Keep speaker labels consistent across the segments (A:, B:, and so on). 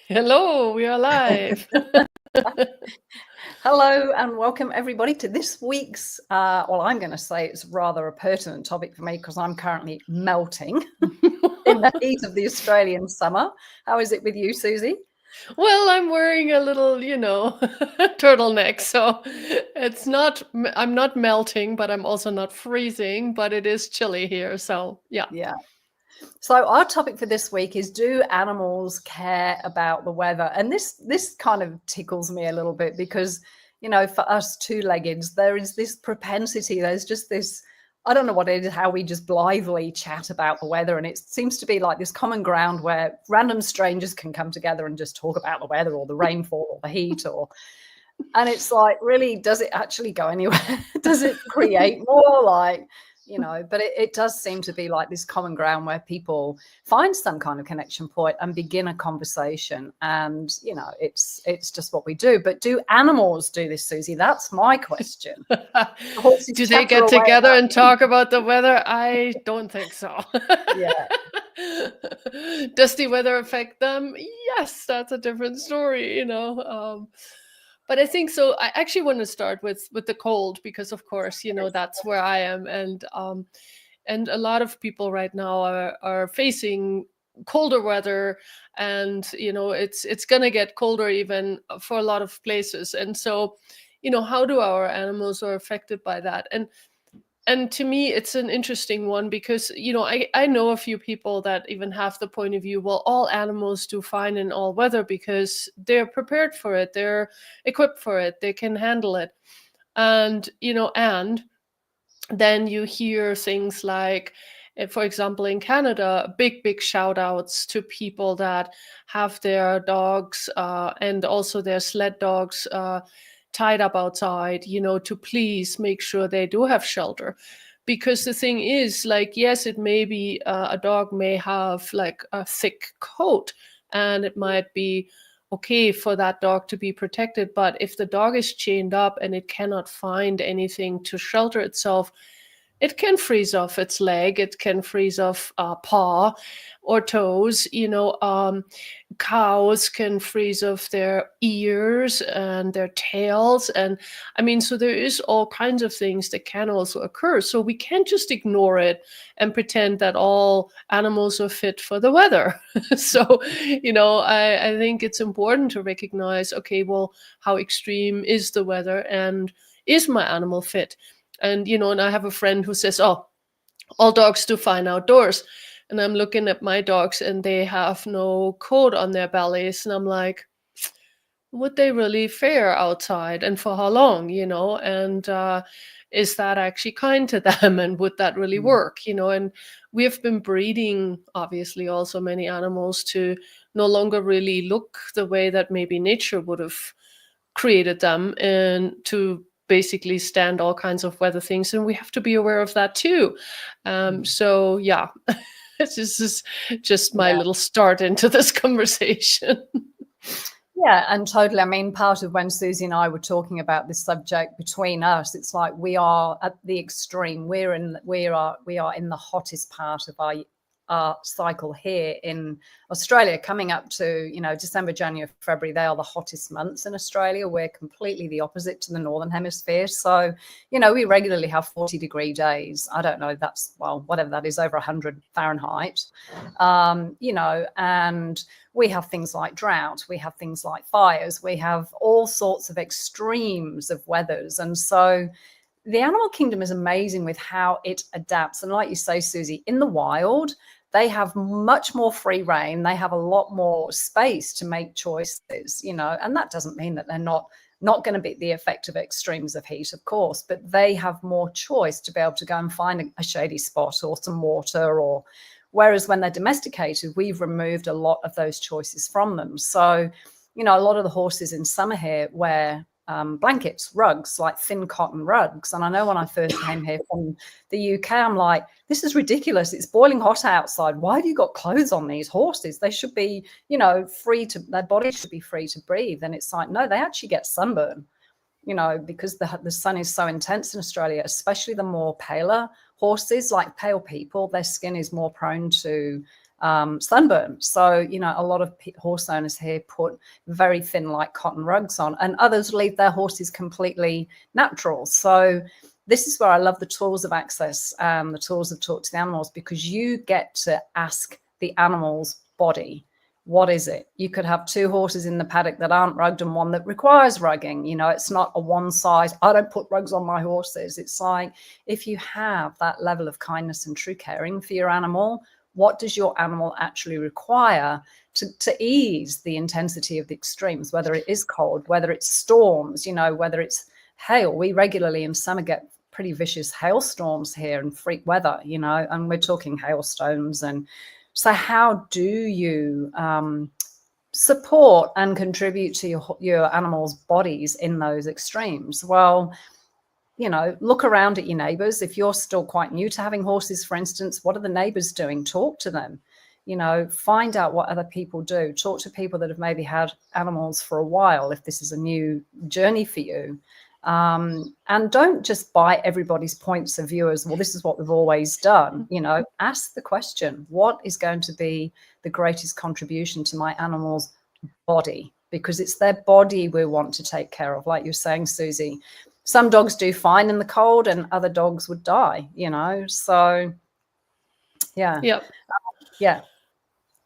A: Hello, we are live.
B: Hello and welcome everybody to this week's, I'm going to say it's rather a pertinent topic for me because I'm currently melting in the heat of the Australian summer. How is it with you, Susie?
A: Well, I'm wearing a little, turtleneck, so I'm not melting, but I'm also not freezing, but it is chilly here, so yeah.
B: Yeah. So our topic for this week is, do animals care about the weather? And this kind of tickles me a little bit because, for us two-leggeds, there is this propensity, there's just this, I don't know what it is, how we just blithely chat about the weather. And it seems to be like this common ground where random strangers can come together and just talk about the weather or the rainfall or the heat and it's like, really, does it actually go anywhere? Does it create more but it does seem to be like this common ground where people find some kind of connection point and begin a conversation. And, it's just what we do. But do animals do this, Susie? That's my question. Horses
A: Do they
B: chatter
A: get
B: away
A: together
B: about
A: and talk about the weather? I don't think so.
B: Yeah.
A: Does the weather affect them? Yes, that's a different story. But I think so. I actually want to start with the cold because, of course, that's where I am, and a lot of people right now are facing colder weather, and it's gonna get colder even for a lot of places. And so, how do our animals are affected by that? And to me, it's an interesting one because, I know a few people that even have the point of view, well, all animals do fine in all weather because they're prepared for it, they're equipped for it, they can handle it. And then you hear things like, for example, in Canada, big shout outs to people that have their dogs and also their sled dogs tied up outside, to please make sure they do have shelter. Because the thing is, like, yes, it may be a dog may have like a thick coat, and it might be okay for that dog to be protected. But if the dog is chained up and it cannot find anything to shelter itself, it can freeze off its leg, it can freeze off paw or toes. Cows can freeze off their ears and their tails. And I mean, so there is all kinds of things that can also occur. So we can't just ignore it and pretend that all animals are fit for the weather. So, I think it's important to recognize, okay, well, how extreme is the weather and is my animal fit? And I have a friend who says, oh, all dogs do fine outdoors. And I'm looking at my dogs and they have no coat on their bellies. And I'm like, would they really fare outside and for how long, And is that actually kind to them? And would that really work, And we have been breeding, obviously, also many animals to no longer really look the way that maybe nature would have created them, and to basically stand all kinds of weather things, and we have to be aware of that too. So yeah, this is just my little start into this conversation.
B: Yeah, and totally. I mean, part of when Susie and I were talking about this subject between us, it's like we are at the extreme. We are in the hottest part of our cycle here in Australia, coming up to, December, January, February. They are the hottest months in Australia. We're completely the opposite to the Northern Hemisphere. So, we regularly have 40-degree days. I don't know, that's, well, whatever that is, over 100 Fahrenheit, and we have things like drought, we have things like fires, we have all sorts of extremes of weathers. And so the animal kingdom is amazing with how it adapts. And like you say, Susie, in the wild, they have much more free reign. They have a lot more space to make choices, and that doesn't mean that they're not going to be the effect of extremes of heat, of course, but they have more choice to be able to go and find a shady spot or some water. Whereas when they're domesticated, we've removed a lot of those choices from them. So, a lot of the horses in summer here wear blankets, rugs, like thin cotton rugs. And I know when I first came here from the UK, I'm like, this is ridiculous. It's boiling hot outside. Why have you got clothes on these horses? They should be, their bodies should be free to breathe. And it's like, no, they actually get sunburn, because the sun is so intense in Australia, especially the more paler horses, like pale people, their skin is more prone to sunburn. So, you know, a lot of horse owners here put very thin, like cotton rugs on, and others leave their horses completely natural. So this is where I love the tools of access, the tools of talk to the animals, because you get to ask the animal's body, what is it? You could have two horses in the paddock that aren't rugged and one that requires rugging. You know, it's not a one size, I don't put rugs on my horses. It's like, if you have that level of kindness and true caring for your animal, what does your animal actually require to ease the intensity of the extremes, whether it is cold, whether it's storms, you know, whether it's hail. We regularly in summer get pretty vicious hailstorms here and freak weather, you know, and we're talking hailstones. And so how do you support and contribute to your animals' bodies in those extremes? Well, you know, look around at your neighbors. If you're still quite new to having horses, for instance, what are the neighbors doing? Talk to them. You know, find out what other people do. Talk to people that have maybe had animals for a while, if this is a new journey for you. And don't just buy everybody's points of view as, well, this is what we've always done. You know, ask the question, what is going to be the greatest contribution to my animal's body? Because it's their body we want to take care of. Like you're saying, Susie, some dogs do fine in the cold and other dogs would die, you know? So yeah. Yeah.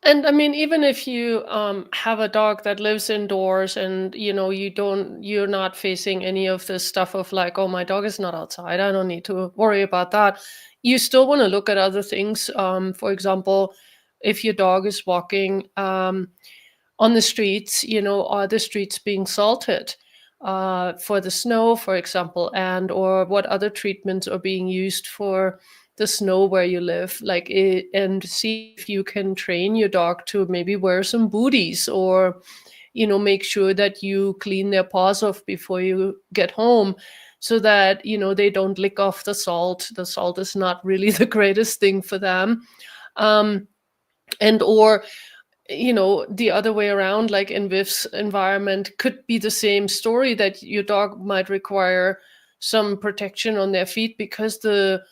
A: And I mean, even if you have a dog that lives indoors and, you know, you're not facing any of this stuff of like, oh, my dog is not outside, I don't need to worry about that. You still want to look at other things. For example, if your dog is walking on the streets, you know, are the streets being salted for the snow, for example, and or what other treatments are being used for the snow where you live, like and see if you can train your dog to maybe wear some booties, or, you know, make sure that you clean their paws off before you get home, so that, you know, they don't lick off the salt. The salt is not really the greatest thing for them. And or, you know, the other way around, like in Viv's environment, could be the same story, that your dog might require some protection on their feet because the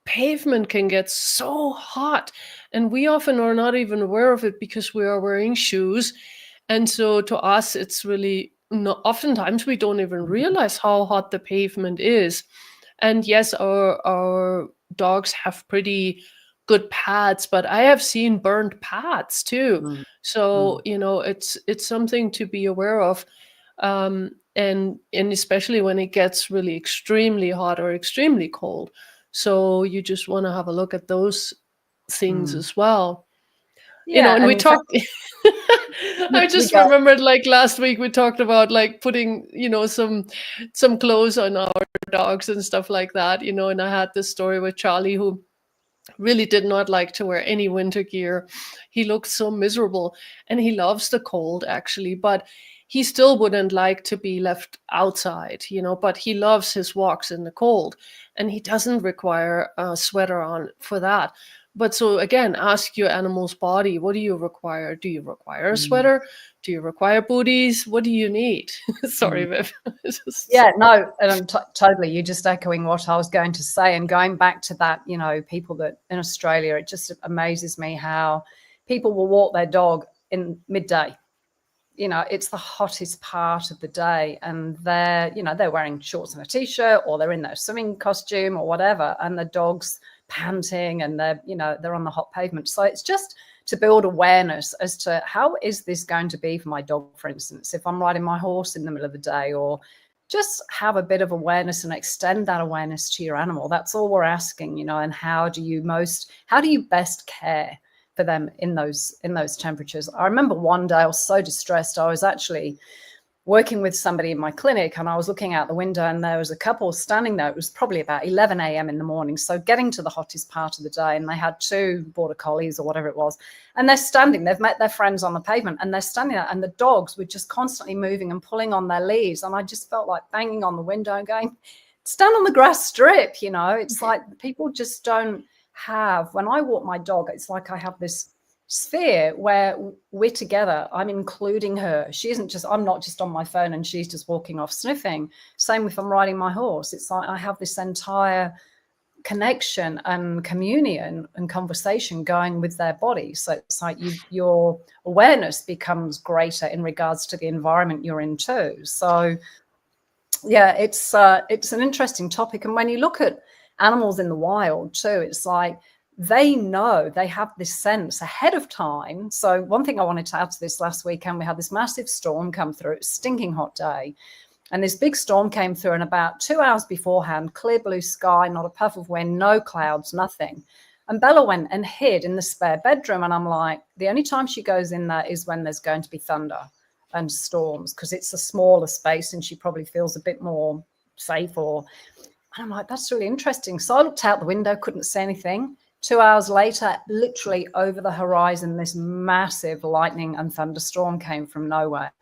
A: pavement can get so hot, and we often are not even aware of it because we are wearing shoes. And so to us, it's really not, oftentimes we don't even realize how hot the pavement is. And yes, our dogs have pretty good pads, but I have seen burned pads too. So, you know, it's something to be aware of. And especially when it gets really extremely hot or extremely cold. So you just want to have a look at those things as well.
B: Yeah,
A: you know, and we
B: in fact,
A: talked I just remembered, like last week we talked about like putting, you know, some clothes on our dogs and stuff like that, you know, and I had this story with Charlie, who really did not like to wear any winter gear. He looked so miserable, and he loves the cold actually, but he still wouldn't like to be left outside, you know, but he loves his walks in the cold, and he doesn't require a sweater on for that. But so again, ask your animal's body, what do you require? Do you require a sweater? Do you require booties? What do you need? Sorry, Viv.
B: Yeah, no, and I'm totally, you're just echoing what I was going to say. And going back to that, you know, people that in Australia, it just amazes me how people will walk their dog in midday. You know, it's the hottest part of the day, and they're, you know, they're wearing shorts and a t-shirt, or they're in their swimming costume or whatever, and the dog's panting, and they're, you know, they're on the hot pavement. So it's just to build awareness as to how is this going to be for my dog, for instance, if I'm riding my horse in the middle of the day, or just have a bit of awareness and extend that awareness to your animal. That's all we're asking, you know. And how do you best care for them in those temperatures? I remember one day I was so distressed. I was actually working with somebody in my clinic, and I was looking out the window, and there was a couple standing there. It was probably about 11 a.m. in the morning, so getting to the hottest part of the day, and they had two border collies or whatever it was, and they're standing, they've met their friends on the pavement, and they're standing there, and the dogs were just constantly moving and pulling on their leaves, and I just felt like banging on the window and going, stand on the grass strip, you know. It's like people just don't have, when I walk my dog, it's like I have this sphere where we're together. I'm including her. She isn't just, I'm not just on my phone and she's just walking off sniffing. Same if I'm riding my horse. It's like I have this entire connection and communion and conversation going with their body. So it's like your awareness becomes greater in regards to the environment you're in too. So yeah, it's an interesting topic. And when you look at animals in the wild too, it's like they know, they have this sense ahead of time. So one thing I wanted to add to this, last weekend we had this massive storm come through. It was a stinking hot day. And this big storm came through, and about 2 hours beforehand, clear blue sky, not a puff of wind, no clouds, nothing. And Bella went and hid in the spare bedroom. And I'm like, the only time she goes in there is when there's going to be thunder and storms, because it's a smaller space and she probably feels a bit more safe. And I'm like, that's really interesting. So I looked out the window, couldn't see anything. 2 hours later, literally over the horizon, this massive lightning and thunderstorm came from nowhere.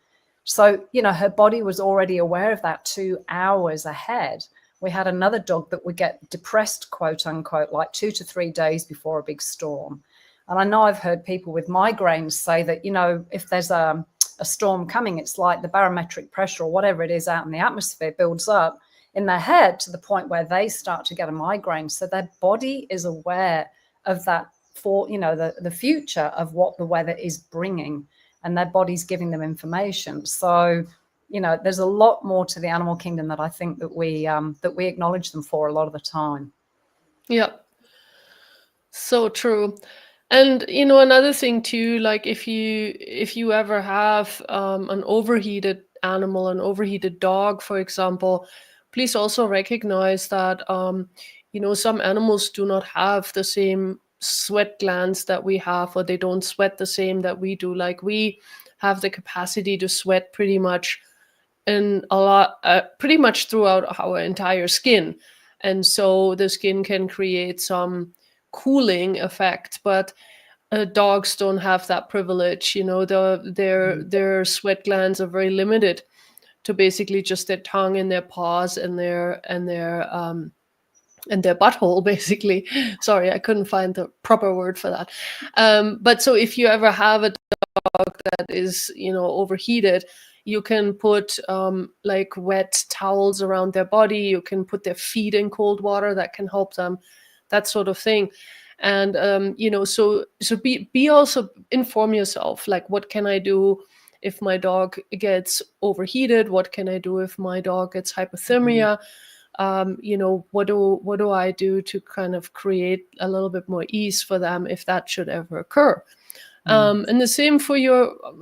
B: So, her body was already aware of that 2 hours ahead. We had another dog that would get depressed, quote unquote, like 2 to 3 days before a big storm. And I know I've heard people with migraines say that, if there's a storm coming, it's like the barometric pressure or whatever it is out in the atmosphere builds up in their head to the point where they start to get a migraine. So their body is aware of that for, the future of what the weather is bringing. And their body's giving them information. So, there's a lot more to the animal kingdom that I think that we acknowledge them for a lot of the time.
A: Yeah, so true. And another thing too, like if you ever have an overheated animal, an overheated dog, for example, please also recognize that some animals do not have the same sweat glands that we have, or they don't sweat the same that we do. Like we have the capacity to sweat pretty much pretty much throughout our entire skin, and so the skin can create some cooling effect, but dogs don't have that privilege. Their sweat glands are very limited to basically just their tongue and their paws and their butthole, basically. Sorry, I couldn't find the proper word for that. But so if you ever have a dog that is, overheated, you can put like wet towels around their body. You can put their feet in cold water. That can help them, that sort of thing. And, so be also inform yourself, like, what can I do if my dog gets overheated? What can I do if my dog gets hypothermia? What do I do to kind of create a little bit more ease for them if that should ever occur? And the same for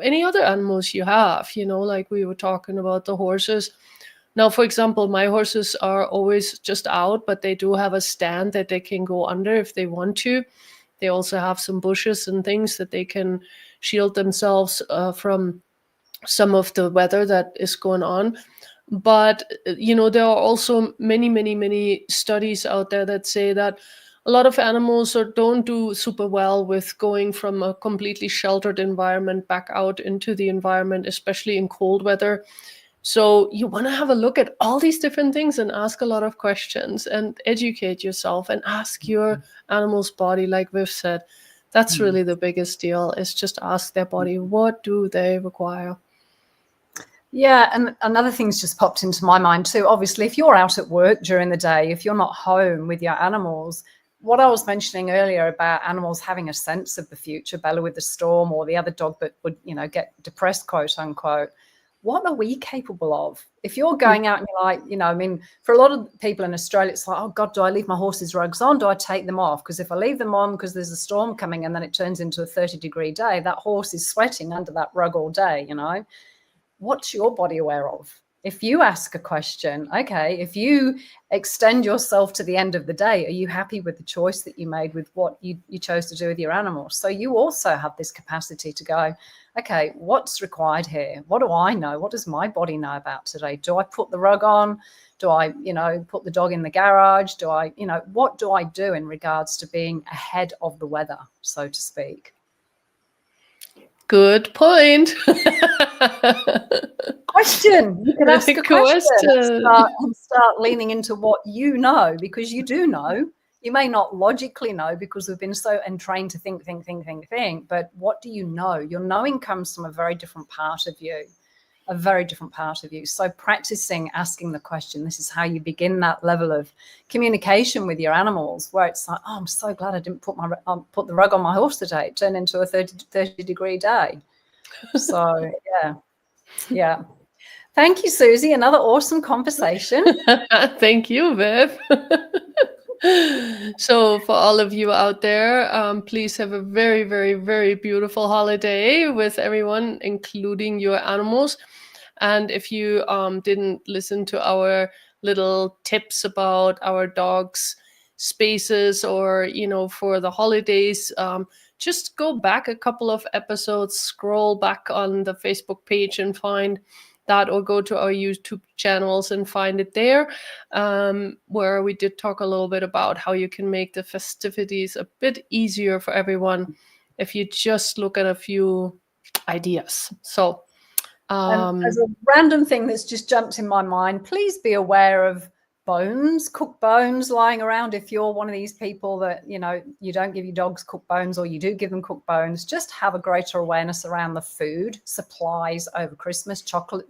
A: any other animals you have, like we were talking about the horses. Now, for example, my horses are always just out, but they do have a stand that they can go under if they want to. They also have some bushes and things that they can shield themselves from some of the weather that is going on. But, there are also many, many, many studies out there that say that a lot of animals don't do super well with going from a completely sheltered environment back out into the environment, especially in cold weather. So you want to have a look at all these different things and ask a lot of questions and educate yourself and ask your animal's body, like Viv said. That's really the biggest deal, is just ask their body, what do they require?
B: Yeah, and another thing's just popped into my mind too. Obviously, if you're out at work during the day, if you're not home with your animals, what I was mentioning earlier about animals having a sense of the future, Bella with the storm, or the other dog that would, get depressed, quote unquote, what are we capable of? If you're going out and you're like, for a lot of people in Australia, it's like, oh God, do I leave my horses' rugs on? Do I take them off? Because if I leave them on because there's a storm coming and then it turns into a 30-degree day, that horse is sweating under that rug all day, What's your body aware of? If you ask a question, okay, if you extend yourself to the end of the day, are you happy with the choice that you made with what you chose to do with your animal? So you also have this capacity to go, okay, what's required here? What do I know? What does my body know about today? Do I put the rug on? Do I, put the dog in the garage? Do I, what do I do in regards to being ahead of the weather, so to speak?
A: Good point.
B: Question. You can ask a question and start leaning into what you know, because you do know. You may not logically know because we've been so entrained to think. But what do you know? Your knowing comes from a very different part of you, a very different part of you. So practicing asking the question, this is how you begin that level of communication with your animals, where it's like, oh, I'm so glad I didn't put the rug on my horse today. It turned into a 30-degree day. So yeah. Thank you, Susie. Another awesome conversation.
A: Thank you, Viv. So for all of you out there, please have a very, very, very beautiful holiday with everyone, including your animals. And if you didn't listen to our little tips about our dogs' spaces, or for the holidays, just go back a couple of episodes, scroll back on the Facebook page and find that, or go to our YouTube channels and find it there, where we did talk a little bit about how you can make the festivities a bit easier for everyone if you just look at a few ideas. So
B: and as a random thing that's just jumped in my mind, please be aware of bones, cooked bones lying around. If you're one of these people that, you don't give your dogs cooked bones, or you do give them cooked bones, just have a greater awareness around the food supplies over Christmas, chocolate,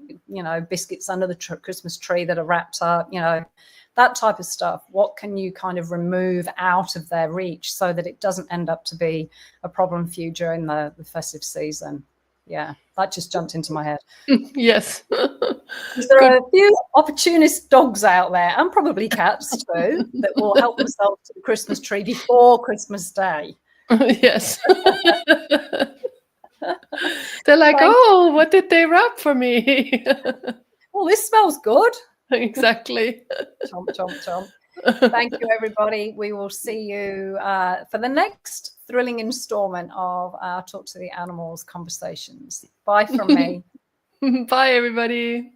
B: biscuits under the Christmas tree that are wrapped up, that type of stuff. What can you kind of remove out of their reach so that it doesn't end up to be a problem for you during the festive season? Yeah, that just jumped into my head.
A: Yes.
B: There are a few opportunist dogs out there, and probably cats too, that will help themselves to the Christmas tree before Christmas Day.
A: Yes. They're like, oh, what did they wrap for me?
B: Well, this smells good.
A: Exactly.
B: Chomp, chomp, chomp. Thank you, everybody. We will see you for the next thrilling installment of our Talk to the Animals conversations. Bye from me.
A: Bye, everybody.